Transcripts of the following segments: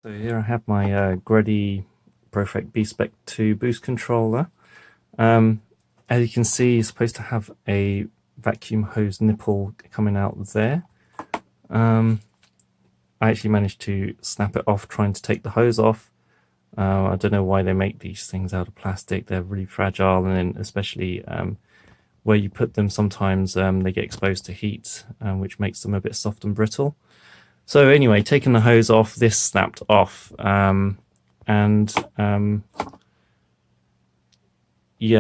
So here I have my Greddy Profec B Spec 2 boost controller. As you can see, you're supposed to have a vacuum hose nipple coming out there. I actually managed to snap it off trying to take the hose off. I don't know why they make these things out of plastic. They're really fragile, and especially where you put them, sometimes they get exposed to heat, which makes them a bit soft and brittle. So anyway, taking the hose off, this snapped off, yeah,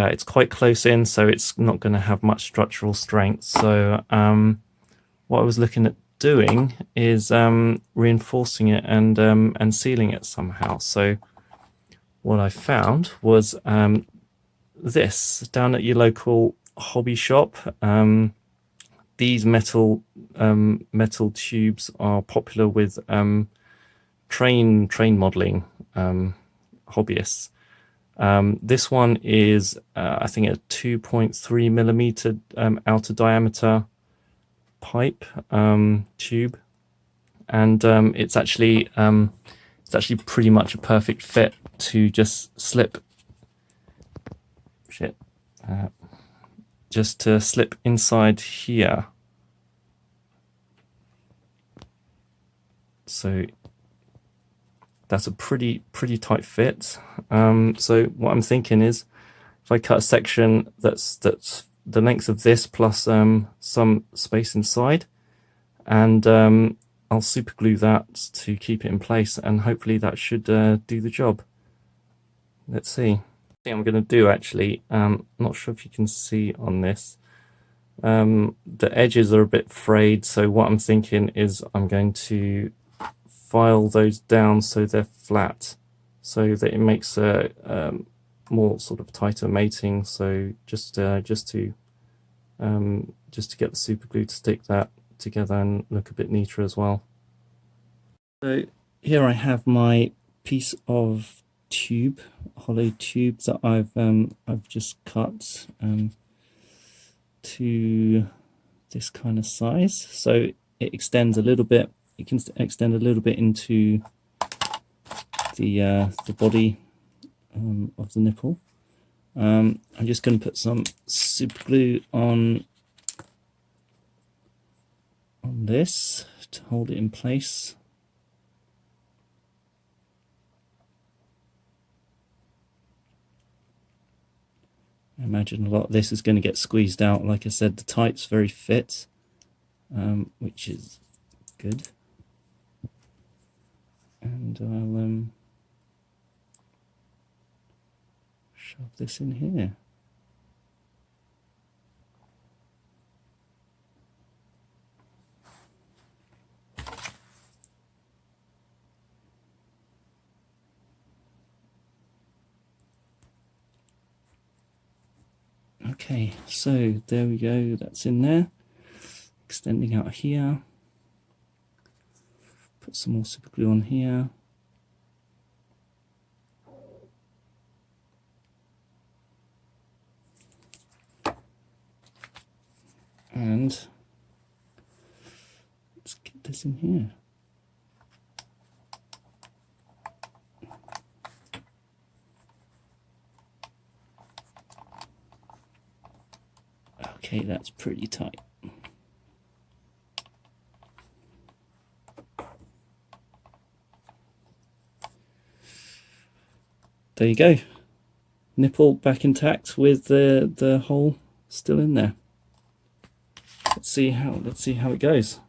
it's quite close in, so it's not going to have much structural strength. So what I was looking at doing is reinforcing it and sealing it somehow. So what I found was this down at your local hobby shop. These metal tubes are popular with train modeling hobbyists. This one is I think a 2.3 millimeter outer diameter pipe tube, and it's actually pretty much a perfect fit to just slip just to slip inside here. So that's a pretty tight fit. So what I'm thinking is, if I cut a section that's the length of this plus some space inside, and I'll super glue that to keep it in place, and hopefully that should do the job. Let's see. Thing I'm going to do, actually, not sure if you can see on this, the edges are a bit frayed, so what I'm thinking is I'm going to file those down so they're flat, so that it makes a more sort of tighter mating. So just to get the super glue to stick that together and look a bit neater as well. So here I have my piece of tube, hollow tube, that I've just cut to this kind of size, so it extends a little bit. It can extend a little bit into the body of the nipple. I'm just going to put some super glue on this to hold it in place. I imagine a lot of this is going to get squeezed out. Like I said, the tight's very fit, which is good. And I'll shove this in here. Okay, so there we go, that's in there. Extending out here. Put some more super glue on here. And let's get this in here. Okay, that's pretty tight. There you go. Nipple back intact with the hole still in there. Let's see how it goes.